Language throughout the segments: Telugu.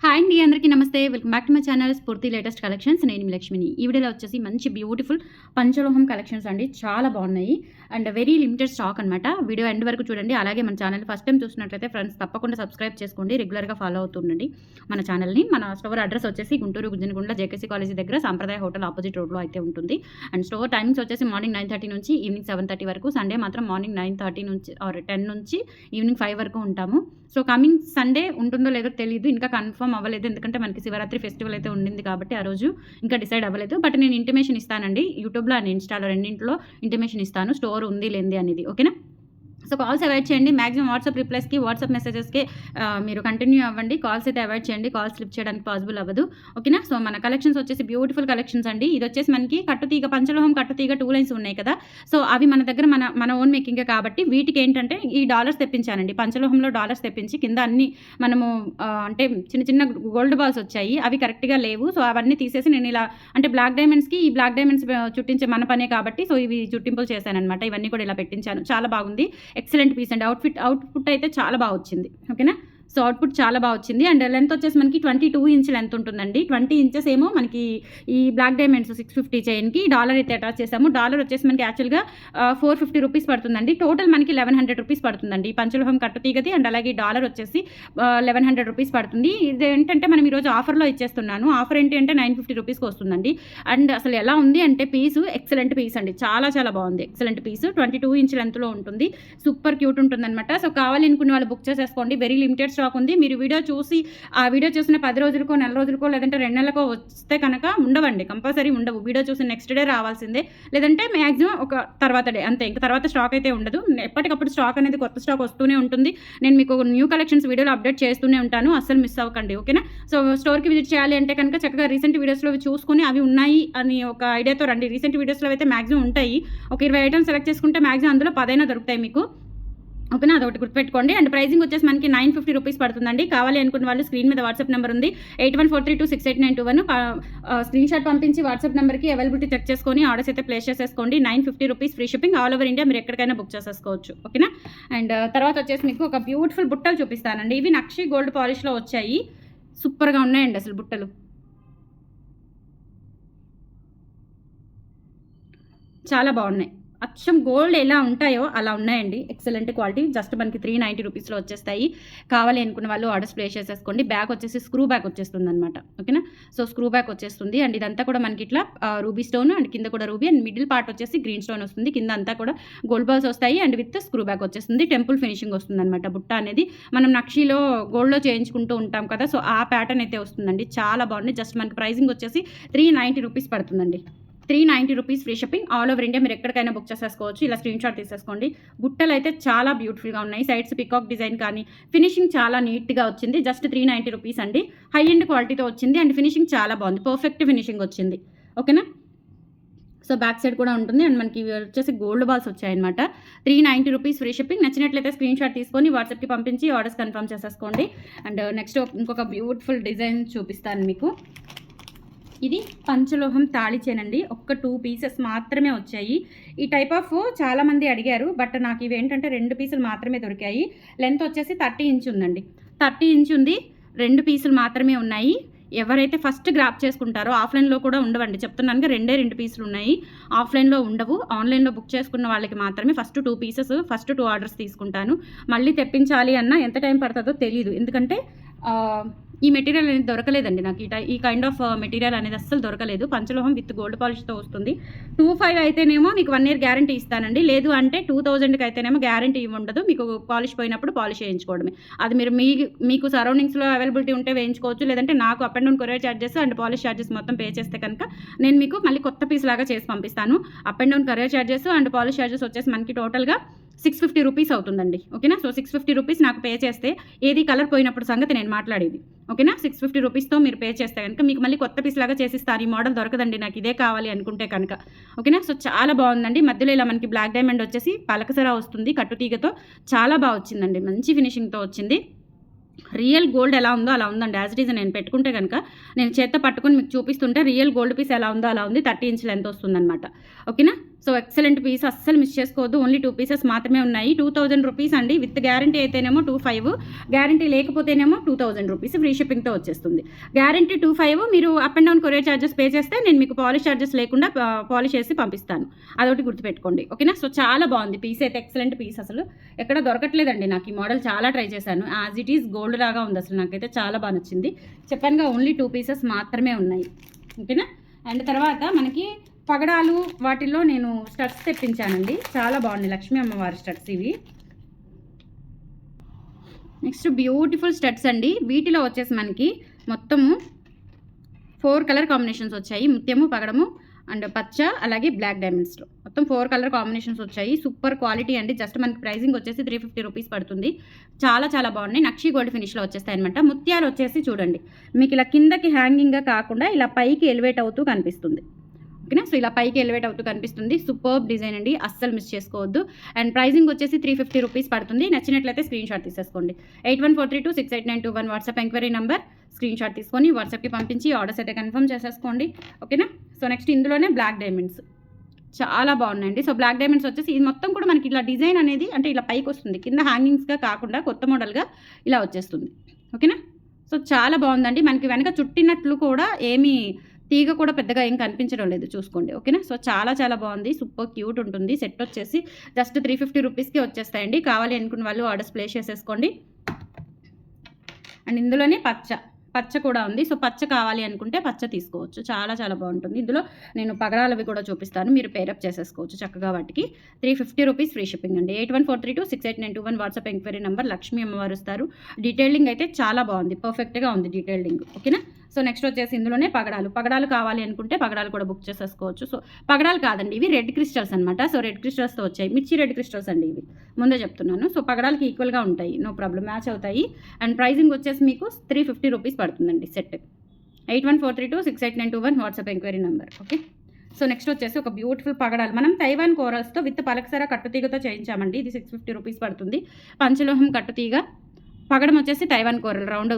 హాయ్ అండి, అందరికీ నమస్తే. Welcome back to my channel స్ఫూర్తి లేటెస్ట్ కలెక్షన్స్. నేను మీ లక్ష్మిని. ఈ వీడియోలో వచ్చేసి మంచి బ్యూటిఫుల్ పంచలోహం కలెక్షన్స్ అండి. చాలా బాగున్నాయి అండ్ వెరీ లిమిటెడ్ స్టాక్ అనమాట. వీడియో ఎండ్ వరకు చూడండి. అలాగే మన ఛానల్ ఫస్ట్ టైం చూసినట్లయితే ఫ్రెండ్స్ తప్పకుండా సబ్స్క్రైబ్ చేసుకోండి. రెగ్యులర్గా ఫాలో అవుతుండండి మన ఛానల్ని. మన స్టోర్ అడ్రస్ వచ్చేసి గుంటూరు గుజ్జనగుండ్ల జేకేసీ కాలేజీ దగ్గర సాంప్రదాయ హోటల్ ఆపోజిట్ రోడ్లో అయితే ఉంటుంది. అండ్ స్టోర్ టైమింగ్స్ వచ్చేసి మార్నింగ్ 9:30 నుంచి ఈవినింగ్ 7:30 వరకు. సండే మాత్రం మార్నింగ్ 9:30 నుంచి 10 నుంచి ఈవినింగ్ 5 వరకు ఉంటాము. సో కమింగ్ సండే ఉంటుందో లేదో తెలియదు, ఇంకా కన్ఫర్మ్ అవ్వలేదు. ఎందుకంటే మనకి శివరాత్రి ఫెస్టివల్ అయితే ఉండింది కాబట్టి ఆ రోజు ఇంకా డిసైడ్ అవ్వలేదు. బట్ నేను ఇంటిమేషన్ ఇస్తానండి, యూట్యూబ్లో అండ్ ఇన్స్టాలో రెండింటిలో ఇంటిమేషన్ ఇస్తాను స్టోర్ ఉంది లేనిది అనేది. ఓకేనా? సో కాల్స్ అవాయిడ్ చేయండి. మ్యాక్సిమం వాట్సాప్ రిప్లైస్కి వాట్సాప్ మెసేజెస్కి మీరు కంటిన్యూ అవ్వండి. కాల్స్ అయితే అవాయిడ్ చేయండి, కాల్స్ స్లిప్ చేయడానికి పాసిబుల్ అవ్వదు. ఓకేనా? సో మన కలెక్షన్స్ వచ్చేసి బ్యూటిఫుల్ కలెక్షన్స్ అండి. ఇది వచ్చేసి మనకి కట్టుతీగ పంచలోహం కట్టుతీగ 2 లైన్స్ ఉన్నాయి కదా. సో అవి మన దగ్గర మన ఓన్ మేకింగే కాబట్టి వీటికి ఏంటంటే ఈ డాలర్స్ తెప్పించానండి. పంచలోహంలో డాలర్స్ తెప్పించి కింద అన్ని మనము అంటే చిన్న చిన్న గోల్డ్ బాల్స్ వచ్చాయి, అవి కరెక్ట్గా లేవు. సో అవన్నీ తీసేసి నేను ఇలా అంటే బ్లాక్ డైమండ్స్కి ఈ బ్లాక్ డైమండ్స్ చుట్టించే మన పనే కాబట్టి సో ఇవి చుట్టింపులు చేశానమాట. ఇవన్నీ కూడా ఇలా పెట్టించాను. చాలా బాగుంది, ఎక్సలెంట్ పీస్ అండి. అవుట్పుట్ అయితే చాలా బాగా వచ్చింది. ఓకేనా? సో అవుట్పుట్ చాలా బాగా వచ్చింది. అండ్ లెంత్ వచ్చేసి మనకి 22 ఇంచ్ లెంత్ ఉంటుందండి. 20 ఇంచెస్ ఏమో మనకి ఈ బ్లాక్ డైమండ్స్ 650 చైన్కి డాలర్ అయితే అటాచ్ చేసాము. డాలర్ వచ్చేసి మనకి యాక్చువల్గా 450 రూపీస్ పడుతుందండి. టోటల్ మనకి 1100 రూపీస్ పడుతుందండి పంచలోహం కట్టు తీగది. అండ్ అలాగే డాలర్ వచ్చేసి 1100 రూపీస్ పడుతుంది. ఇది ఏంటంటే మనం ఈరోజు ఆఫర్లో ఇచ్చేస్తున్నాను. ఆఫర్ ఏంటి అంటే 950 రూపీస్కి వస్తుందండి. అండ్ అసలు ఎలా ఉంది అంటే పీసు ఎక్సలెంట్ పీస్ అండి. చాలా చాలా బాగుంది, ఎక్సలెంట్ పీస్. 22 ఇంచ్ లెంత్లో ఉంటుంది. సూపర్ క్యూట్ ఉంటుందన్నమాట. సో కావాలి అనుకున్న వాళ్ళు బుక్ చేసేసుకోండి. వెరీ లిమిటెడ్ స్టాక్ ఉంది. మీరు వీడియో చూసిన 10 రోజులకో నెల రోజులకో లేదంటే 2 నెలలకో వస్తే కనుక ఉండవండి, కంపల్సరీ ఉండవు. వీడియో చూసి నెక్స్ట్ డే రావాల్సిందే, లేదంటే మ్యాక్సిమం ఒక తర్వాత డే అంతే. ఇంకా తర్వాత స్టాక్ అయితే ఉండదు. ఎప్పటికప్పుడు స్టాక్ అనేది కొత్త స్టాక్ వస్తూనే ఉంటుంది. నేను మీకు న్యూ కలెక్షన్స్ వీడియోలో అప్డేట్ చేస్తూనే ఉంటాను, అస్సలు మిస్ అవ్వకండి. ఓకేనా? సో స్టోర్కి విజిట్ చేయాలి అంటే కనుక చక్కగా రీసెంట్ వీడియోస్లో చూసుకుని అవి ఉన్నాయి అని ఒక ఐడియాతో రండి. రీసెంట్ వీడియోస్లో అయితే మ్యాక్సిమం ఉంటాయి. ఒక 20 ఐటమ్స్ సెలెక్ట్ చేసుకుంటే మ్యాక్సిమం అందులో 10 అయినా దొరుకుతాయి మీకు. ఓకేనా? అదొకటి గుర్తుపెట్టుకోండి. అండ్ ప్రైజింగ్ వచ్చేసి మనకి 950 రూపీస్ పడుతుందండి. కావాలి అనుకున్న వాళ్ళు స్క్రీన్ మీద వాట్సాప్ నెంబర్ ఉంది 8143268921. స్క్రీన్ షాట్ పంపించి వాట్సాప్ నెంబర్కి అవైలబిలిటీ చెక్ చేసుకొని ఆర్డర్స్ అయితే ప్లేస్ చేసేసుకోండి. 950 rupees free shipping all over India. మీరు ఎక్కడికైనా బుక్ చేసేసుకోవచ్చు. ఓకేనా? అండ్ తర్వాత వచ్చేసి మీకు ఒక బ్యూటిఫుల్ బుట్టలు చూపిస్తానండి. ఇవి నక్షి గోల్డ్ పాలిష్లో వచ్చాయి. సూపర్గా ఉన్నాయండి అసలు బుట్టలు, చాలా బాగున్నాయి. అచ్చం గోల్డ్ ఎలా ఉంటాయో అలా ఉన్నాయండి. Excellent quality. జస్ట్ మనకి 390 రూపీస్లో వచ్చేస్తాయి. కావాలి అనుకున్న వాళ్ళు ఆర్డర్స్ ప్లేస్ చేసేసుకోండి. బ్యాగ్ వచ్చేసి స్క్రూ బ్యాగ్ వచ్చేస్తుంది అనమాట. ఓకేనా? సో స్క్రూ బ్యాగ్ వచ్చేస్తుంది. అండ్ ఇదంతా కూడా మనకి ఇట్లా రూబీ స్టోన్ అండ్ కింద కూడా రూబీ అండ్ మిడిల్ పార్ట్ వచ్చేసి గ్రీన్ స్టోన్ వస్తుంది. కింద అంతా కూడా గోల్డ్ బాల్స్ వస్తాయి అండ్ విత్ స్క్రూ బ్యాగ్ వచ్చేస్తుంది. టెంపుల్ ఫినిషింగ్ వస్తుంది అనమాట. బుట్ట అనేది మనం నక్షిలో గోల్డ్లో చేయించుకుంటూ ఉంటాం కదా, సో ఆ ప్యాటర్న్ అయితే వస్తుందండి. చాలా బాగుంది. జస్ట్ మనకి ప్రైజింగ్ వచ్చేసి 390 రూపీస్ పడుతుందండి. 390 rupees free shipping all over India. మీరు ఎక్కడికైనా బుక్ చేసేసుకోవచ్చు. ఇలా స్క్రీన్ షాట్ తీసేసుకోండి. బుట్టలు అయితే చాలా బ్యూటిఫుల్గా ఉన్నాయి. సైడ్స్ పికాక్ డిజైన్ కానీ ఫినిషింగ్ చాలా నీట్గా వచ్చింది. జస్ట్ 390 రూపీస్ అండి. హై ఎండ్ క్వాలిటీతో వచ్చింది అండ్ ఫినిషింగ్ చాలా బాగుంది. పర్ఫెక్ట్ ఫినిషింగ్ వచ్చింది. ఓకేనా? సో బ్యాక్ సైడ్ కూడా ఉంటుంది అండ్ మనకి వచ్చేసి గోల్డ్ బాల్స్ వచ్చాయన్నమాట. 390 రూపీస్ ఫ్రీ షిప్పింగ్. నచ్చినట్లయితే స్క్రీన్ షాట్ తీసుకొని వాట్సాప్కి పంపించి ఆర్డర్స్ కన్ఫర్మ్ చేసేసుకోండి. అండ్ నెక్స్ట్ ఇంకొక బ్యూటిఫుల్ డిజైన్ చూపిస్తాను మీకు. ఇది పంచలోహం తాళి చైన్ అండి. ఒక్క 2 పీసెస్ మాత్రమే వచ్చాయి. ఈ టైప్ ఆఫ్ చాలామంది అడిగారు, బట్ నాకు ఇవి ఏంటంటే 2 పీసులు మాత్రమే దొరికాయి. లెంత్ వచ్చేసి 30 ఇంచ్ ఉందండి. 30 ఇంచ్ ఉంది. 2 పీసులు మాత్రమే ఉన్నాయి. ఎవరైతే ఫస్ట్ గ్రాప్ చేసుకుంటారో, ఆఫ్లైన్లో కూడా ఉండవండి, చెప్తున్నాను. 2 పీసులు ఉన్నాయి. ఆఫ్లైన్లో ఉండవు. ఆన్లైన్లో బుక్ చేసుకున్న వాళ్ళకి మాత్రమే ఫస్ట్ 2 పీసెస్, ఫస్ట్ 2 ఆర్డర్స్ తీసుకుంటాను. మళ్ళీ తెప్పించాలి అన్నా ఎంత టైం పడుతుందో తెలియదు. ఎందుకంటే ఈ మెటీరియల్ అనేది దొరకలేదండి నాకు. ఈ కైండ్ ఆఫ్ మెటీరియల్ అనేది అస్సలు దొరకలేదు. పంచలోహం విత్ గోల్డ్ పాలిష్తో వస్తుంది. 2500 అయితేనేమో మీకు 1 ఇయర్ గ్యారంటీ ఇస్తానండి. లేదు అంటే 2000కి అయితేనేమో గ్యారంటీ ఉండదు. మీకు పాలిష్ పోయినప్పుడు పాలిష్ వేయించుకోవడమే. అది మీరు మీకు సరౌండింగ్స్లో అవైలబిలిటీ ఉంటే వేయించుకోవచ్చు. లేదంటే నాకు up and down courier charges and polish charges మొత్తం పే చేస్తే కనుక నేను మీకు మళ్ళీ కొత్త పీస్ లాగా చేసి పంపిస్తాను. Up and down courier charges and polish charges వచ్చేసి మనకి టోటల్గా 650 రూపీస్ అవుతుందండి. ఓకేనా? సో 650 రూపీస్ నాకు పే చేస్తే ఏది కలర్ పోయినప్పుడు సంగతి నేను మాట్లాడేది. ఓకేనా? 650 రూపీస్తో మీరు పే చేస్తే కనుక మీకు మళ్ళీ కొత్త పీస్ లాగా చేసిస్తారు. ఈ మోడల్ దొరకదండి నాకు, ఇదే కావాలి అనుకుంటే కనుక. ఓకేనా? సో చాలా బాగుందండి. మధ్యలో ఇలా మనకి బ్లాక్ డైమండ్ వచ్చేసి పలకసరా వస్తుంది కట్టుతీగతో. చాలా బాగా వచ్చిందండి. మంచి ఫినిషింగ్తో వచ్చింది. రియల్ గోల్డ్ ఎలా ఉందో అలా ఉందండి. యాజ్ ఇట్ ఈజ్ నేను పెట్టుకుంటే కనుక నేను చేత్తో పట్టుకొని మీకు చూపిస్తుంటే రియల్ గోల్డ్ పీస్ ఎలా ఉందో అలా ఉంది. 30 ఇంచ్ లెంత్ వస్తుందన్నమాట. ఓకేనా? సో ఎక్సలెంట్ పీస్, అస్సలు మిస్ చేసుకోవద్దు. ఓన్లీ 2 పీసెస్ మాత్రమే ఉన్నాయి. 2000 రూపీస్ అండి. విత్ గ్యారంటీ అయితేనేమో 25, గ్యారంటీ లేకపోతేనేమో 2000 రూపీస్ ఫ్రీ షిప్పింగ్తో వచ్చేస్తుంది. గ్యారంటీ 25, మీరు up and down courier charges pay చేస్తే నేను మీకు పాలిష్ ఛార్జెస్ లేకుండా పాలిష్ చేసి పంపిస్తాను. అదొకటి గుర్తుపెట్టుకోండి, ఓకేనా. సో చాలా బాగుంది పీస్ అయితే, ఎక్సలెంట్ పీస్. అసలు ఎక్కడ దొరకట్లేదండి నాకు ఈ మోడల్. చాలా ట్రై చేశాను. యాజ్ ఇట్ ఈస్ గోల్డ్ లాగా ఉంది. అసలు నాకైతే చాలా బాగా నచ్చింది. చెప్పానుగా ఓన్లీ 2 పీసెస్ మాత్రమే ఉన్నాయి, ఓకేనా. అండ్ తర్వాత మనకి పగడాలు వాటిల్లో నేను స్టడ్స్ తెప్పించానండి. చాలా బాగున్నాయి లక్ష్మీ అమ్మవారి స్టడ్స్ ఇవి. నెక్స్ట్ బ్యూటిఫుల్ స్టడ్స్ అండి. వీటిలో వచ్చేసి మనకి మొత్తము 4 కలర్ కాంబినేషన్స్ వచ్చాయి. ముత్యము, పగడము అండ్ పచ్చ, అలాగే బ్లాక్ డైమండ్స్లో మొత్తం 4 కలర్ కాంబినేషన్స్ వచ్చాయి. సూపర్ క్వాలిటీ అండి. జస్ట్ మనకి ప్రైజింగ్ వచ్చేసి 350 రూపీస్ పడుతుంది. చాలా చాలా బాగున్నాయి. నక్షి గోల్డ్ ఫినిష్లో వచ్చేస్తాయి అనమాట. ముత్యాలు వచ్చేసి చూడండి మీకు ఇలా కిందకి హ్యాంగింగ్గా కాకుండా ఇలా పైకి ఎలివేట్ అవుతూ కనిపిస్తుంది, ఓకేనా. సో ఇలా పైకి ఎలివేట్ అవుతూ కనిపిస్తుంది. సూపర్బ్ డిజైన్ అండి, అస్సలు మిస్ చేసుకోవద్దు. అండ్ ప్రైజింగ్ వచ్చేసి 350 రూపీస్ పడుతుంది. నచ్చినట్లయితే స్క్రీన్ షాట్ తీసేసుకోండి. 8143268921 WhatsApp enquiry number. Screen shot తీసుకొని వాట్సాప్కి పంపించి ఆర్డర్స్ అయితే కన్ఫర్మ్ చేసేసుకోండి, ఓకేనా. సో నెక్స్ట్ ఇందులోనే బ్లాక్ డైమండ్స్ చాలా బాగున్నాయండి. సో బ్లాక్ డైమండ్స్ వచ్చేసి ఇది మొత్తం కూడా మనకి ఇలా డిజైన్ అనేది అంటే ఇలా పైకి వస్తుంది, కింద హ్యాంగింగ్స్గా కాకుండా కొత్త మోడల్గా ఇలా వచ్చేస్తుంది, ఓకేనా. సో చాలా బాగుందండి. మనకి వెనక చుట్టినట్లు కూడా ఏమీ తీగ కూడా పెద్దగా ఏం కనిపించడం లేదు, చూసుకోండి, ఓకేనా. సో చాలా చాలా బాగుంది. సూపర్ క్యూట్ ఉంటుంది. సెట్ వచ్చేసి జస్ట్ 350 రూపీస్కి వచ్చేస్తాయండి. కావాలి అనుకున్న వాళ్ళు ఆర్డర్స్ ప్లేస్ చేసేసుకోండి. అండ్ ఇందులోనే పచ్చ కూడా ఉంది. సో పచ్చ కావాలి అనుకుంటే పచ్చ తీసుకోవచ్చు. చాలా చాలా బాగుంటుంది. ఇందులో నేను పగడాలవి కూడా చూపిస్తాను, మీరు పేరప్ చేసేసుకోవచ్చు చక్కగా. వాటికి 350 రూపీస్ ఫ్రీ షిప్పింగ్ అండి. 8143268921 వాట్సాప్ ఎంక్వైరీ నెంబర్. లక్ష్మీ అమ్మవారు ఇస్తారు. డీటెయిలింగ్ అయితే చాలా బాగుంది, పర్ఫెక్ట్గా ఉంది డీటెయిలింగ్, ఓకేనా. సో నెక్స్ట్ వచ్చేసి ఇందులోనే పగడాలు కావాలి అనుకుంటే పగడాలు కూడా బుక్ చేసేసుకోవచ్చు. సో పగడాలు కాదండి, ఇవి రెడ్ క్రిస్టల్స్ అనమాట. సో రెడ్ క్రిస్టల్స్తో వచ్చాయి. మిర్చి రెడ్ క్రిస్టల్స్ అండి ఇవి, ముందే చెప్తున్నాను. సో పగడాలకి ఈక్వల్గా ఉంటాయి, నో ప్రాబ్లం, మ్యాచ్ అవుతాయి. అండ్ ప్రైజింగ్ వచ్చేసి మీకు 350 రూపీస్ పడుతుందండి set. 8143268921 WhatsApp enquiry number, okay. So next వచ్చేసి ఒక బ్యూటిఫుల్ పగడాలు మనం తైవాన్ కోరల్స్తో విత్ పలకసర కట్టుతీగతో చేయించామండి. ఇది 650 రూపీస్ పడుతుంది. పంచలోహం కట్టుతీగ, పగడం వచ్చేసి తైవాన్ కోరల్ రౌండ్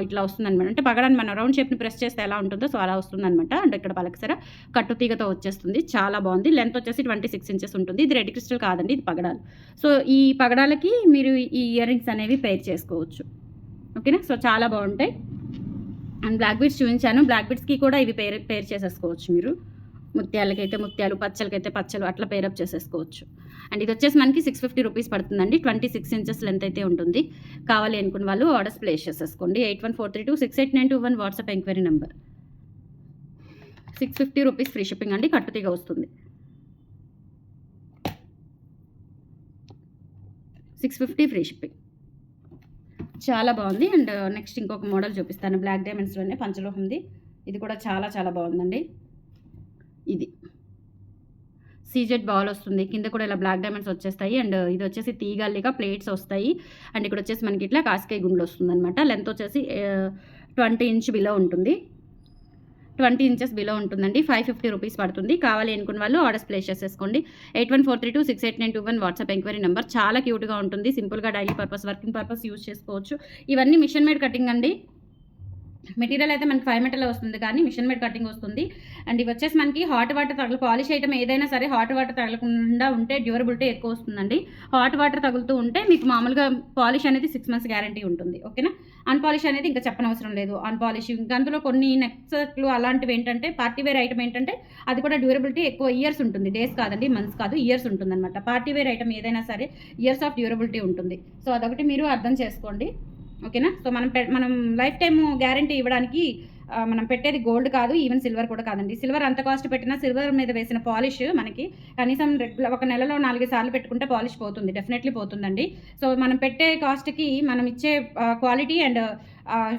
ఇట్లా వస్తుంది అనమాట. అంటే పగడాన్ని మనం రౌండ్ షేప్ని ప్రెస్ చేస్తే ఎలా ఉంటుందో సో అలా వస్తుంది అనమాట. అంటే ఇక్కడ పలకసర కట్టుతీగతో వచ్చేస్తుంది. చాలా బాగుంది. లెంత్ వచ్చేసి 26 ఇంచెస్ ఉంటుంది. ఇది రెడ్ క్రిస్టల్ కాదండి, ఇది పగడాలు. సో ఈ పగడాలకి మీరు ఈ ఇయర్ రింగ్స్ అనేవి పేర్ చేసుకోవచ్చు, ఓకేనా. సో చాలా బాగుంటాయి. అండ్ బ్లాక్ బీడ్స్ చూపించాను. బ్లాక్ బీడ్స్కి కూడా ఇవి పేర్ చేసేసుకోవచ్చు మీరు. ముత్యాలకైతే ముత్యాలు, పచ్చలకైతే పచ్చలు, అట్లా పేరప్ చేసేసుకోవచ్చు. అండ్ ఇది వచ్చేసి మనకి 650 రూపీస్ పడుతుందండి. 26 ఇంచెస్ లెంత్ అయితే ఉంటుంది. కావాలి అనుకున్న వాళ్ళు ఆర్డర్స్ ప్లేస్ చేసేసుకోండి. 8143268921 WhatsApp enquiry number. 650 rupees free shipping అండి, కట్టుతీగ వస్తుంది. 650 ఫ్రీ షిప్పింగ్, చాలా బాగుంది. అండ్ నెక్స్ట్ ఇంకొక మోడల్ చూపిస్తాను. బ్లాక్ డైమండ్స్లోనే పంచలోహంది. ఇది కూడా చాలా చాలా బాగుందండి. ఇది సీజెడ్ బాల్ వస్తుంది. కింద కూడా ఇలా బ్లాక్ డైమండ్స్ వచ్చేస్తాయి. అండ్ ఇది వచ్చేసి తీగల్లిగా ప్లేట్స్ వస్తాయి. అండ్ ఇక్కడ వచ్చేసి మనకి ఇట్లా కాస్కాయ గుండ్లు వస్తుంది అనమాట. లెంత్ వచ్చేసి 20 ఇంచ్ బిలో ఉంటుంది. 20 ఇంచెస్ బిలో ఉంటుందండి. 550 రూపీస్ పడుతుంది. కావాలి అనుకున్న వాళ్ళు ఆర్డర్స్ ప్లేస్ చేసేసుకోండి. 8143268921 వాట్సాప్ ఎంక్వైరీ నెంబర్. చాలా క్యూట్గా ఉంటుంది. సింపుల్గా daily purpose, working purpose use చేసుకోవచ్చు. ఇవన్నీ మిషన్ మేడ్ కటింగ్ అండి. మెటీరియల్ అయితే మనకి 5 మీటర్లో వస్తుంది, కానీ మిషన్ మేడ్ కటింగ్ వస్తుంది. అండ్ ఇవి వచ్చేసి మనకి హాట్ వాటర్ తగులు పాలిష్ ఐటమ్ ఏదైనా సరే హాట్ వాటర్ తగలకుండా ఉంటే డ్యూరబిలిటీ ఎక్కువ వస్తుందండి. హాట్ వాటర్ తగులుతూ ఉంటే మీకు మామూలుగా పాలిష్ అనేది 6 మంత్స్ గ్యారంటీ ఉంటుంది, ఓకేనా. అన్పాలిష్ అనేది ఇంకా చెప్పనవసరం లేదు. అన్పాలిష్ ఇంకా అందులో కొన్ని నెక్స్ట్లు అలాంటివి ఏంటంటే పార్టీ వేర్ ఐటమ్ ఏంటంటే అది కూడా డ్యూరబిలిటీ ఎక్కువ ఇయర్స్ ఉంటుంది. డేస్ కాదండి, మంత్స్ కాదు, ఇయర్స్ ఉంటుంది అనమాట. పార్టీ వేర్ ఐటమ్ ఏదైనా సరే ఇయర్స్ ఆఫ్ డ్యూరబిలిటీ ఉంటుంది. సో అదొకటి మీరు అర్థం చేసుకోండి, ఓకేనా. సో మనం లైఫ్ టైమ్ గ్యారంటీ ఇవ్వడానికి మనం పెట్టేది గోల్డ్ కాదు, ఈవెన్ సిల్వర్ కూడా కాదండి. సిల్వర్ అంత కాస్ట్ పెట్టినా సిల్వర్ మీద వేసిన పాలిష్ మనకి కనీసం ఒక నెలలో 4 సార్లు పెట్టుకుంటే పాలిష్ పోతుంది, డెఫినెట్లీ పోతుందండి. సో మనం పెట్టే కాస్ట్కి మనం ఇచ్చే క్వాలిటీ అండ్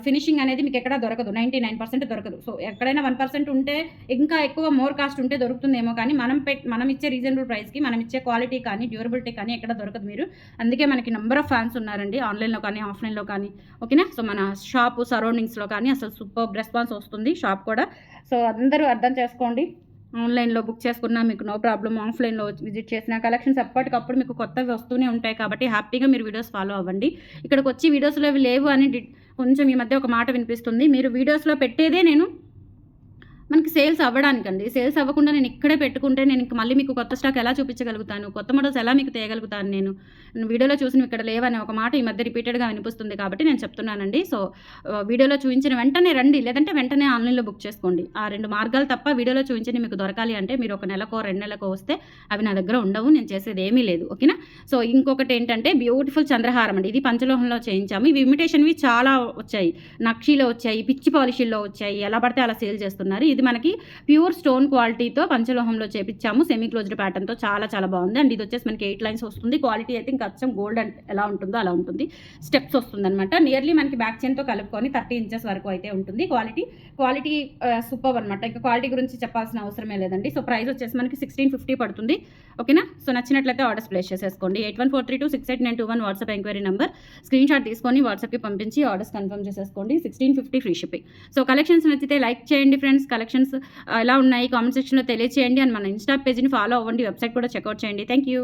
ఫినిషింగ్ అనేది మీకు ఎక్కడ దొరకదు. 99% దొరకదు. సో ఎక్కడైనా 1% ఉంటే ఇంకా ఎక్కువ మోర్ కాస్ట్ ఉంటే దొరుకుతుందేమో, కానీ మనం ఇచ్చే రీజనబుల్ ప్రైస్కి మనం ఇచ్చే క్వాలిటీ కానీ డ్యూరబిలిటీ కానీ ఎక్కడ దొరకదు మీరు. అందుకే మనకి నెంబర్ ఆఫ్ ఫ్యాన్స్ ఉన్నారండి, ఆన్లైన్లో కానీ ఆఫ్లైన్లో కానీ, ఓకేనా. సో మన షాపు సరౌండింగ్స్లో కానీ అసలు సూపర్ రెస్పాన్స్ వస్తుంది, షాప్ కూడా. సో అందరూ అర్థం చేసుకోండి. ఆన్లైన్లో బుక్ చేసుకున్నా మీకు నో ప్రాబ్లం, ఆఫ్లైన్లో విజిట్ చేసిన కలెక్షన్స్ ఎప్పటికప్పుడు మీకు కొత్తవి వస్తూనే ఉంటాయి. కాబట్టి హ్యాపీగా మీరు వీడియోస్ ఫాలో అవ్వండి. ఇక్కడికి వచ్చి వీడియోస్లో ఇవి లేవు అని కొంచెం ఈ మధ్య ఒక మాట వినిపిస్తుంది. మీరు వీడియోస్లో పెట్టేదే నేను మనకి సేల్స్ అవ్వడానికండి. సేల్స్ అవ్వకుండా నేను ఇక్కడే పెట్టుకుంటే నేను ఇంక మళ్ళీ మీకు కొత్త స్టాక్ ఎలా చూపించగలుగుతాను? కొత్త మోడల్స్ ఎలా మీకు తేయగలుగుతాను నేను? వీడియోలో చూసినవి ఇక్కడ లేవనే ఒక మాట ఈ మధ్య రిపీటెడ్‌గా వినిపిస్తుంది కాబట్టి నేను చెప్తున్నానండి. సో, వీడియోలో చూయించిన వెంటనే రండి. లేదంటే వెంటనే ఆన్‌లైన్‌లో బుక్ చేసుకోండి. ఆ 2 మార్గాలు తప్ప వీడియోలో చూయించినవి మీకు దొరకాలి అంటే మీరు ఒక నెలకో, 2 నెలలకో వస్తే అవి నా దగ్గర ఉండవు. నేను చేసేదేమీ లేదు. ఓకేనా? సో, ఇంకొకటేంటంటే బ్యూటిఫుల్ చంద్రహారం అండి. ఇది పంచలోహంలో చేయించాము. ఇవి ఇమిటేషన్‌వి చాలా వచ్చాయి. నక్షీలో వచ్చాయి, పిచ్చి పాలిషీల్లో వచ్చాయి. ఎలా పడితే అలా సేల్ చేస్తున్నారు. ఇది మనకి ప్యూర్ స్టోన్ క్వాలిటీతో పంచలోహంలో చేపించాము. సెమీ క్లోజ్డ్ ప్యాటర్న్‌తో చాలా చాలా బాగుంది. అండ్ ఇది వచ్చేసి మనకి 8 లైన్స్ వస్తుంది. క్వాలిటీ అయితే ఇంకా అచ్చం గోల్డ్ అంటే ఎలా ఉంటుందో అలా ఉంటుంది. స్టెప్స్ వస్తుందనమాట. నియర్లీ మనకి బ్యాక్ చైన్‌తో కలుపుకొని 30 ఇంచెస్ వరకు అయితే ఉంటుంది. క్వాలిటీ సూపర్బ్ అనమాట. ఇంకా క్వాలిటీ గురించి చెప్పాల్సిన అవసరమే లేదండి. సో, ప్రైస్ వచ్చేసి మనకి 1650 పడుతుంది. ఓకేనా? సో, నచ్చినట్లయితే ఆర్డర్స్ ప్లేస్ చేసేసుకోండి. 8143268921 వాట్సాప్ ఎంక్వైరీ నంబర్. స్క్రీన్‌షాట్ తీసుకొని వాట్సాప్‌కి పంపించి ఆర్డర్స్ కన్ఫర్మ్ చేసేసుకోండి. 1650 ఫ్రీ షిప్పింగ్. సో, కలెక్షన్స్ నచ్చితే లైక్ చేయండి ఫ్రెండ్స్. కలెక్షన్స్ ఎలా ఉన్నాయి కామెంట్ సెక్షన్‌లో తెలియచేయండి. అండ్ మన ఇన్‌స్టా పేజ్‌ని ఫాలో అవ్వండి. వెబ్‌సైట్ కూడా చెక్‌ఔట్ చేయండి. Thank you.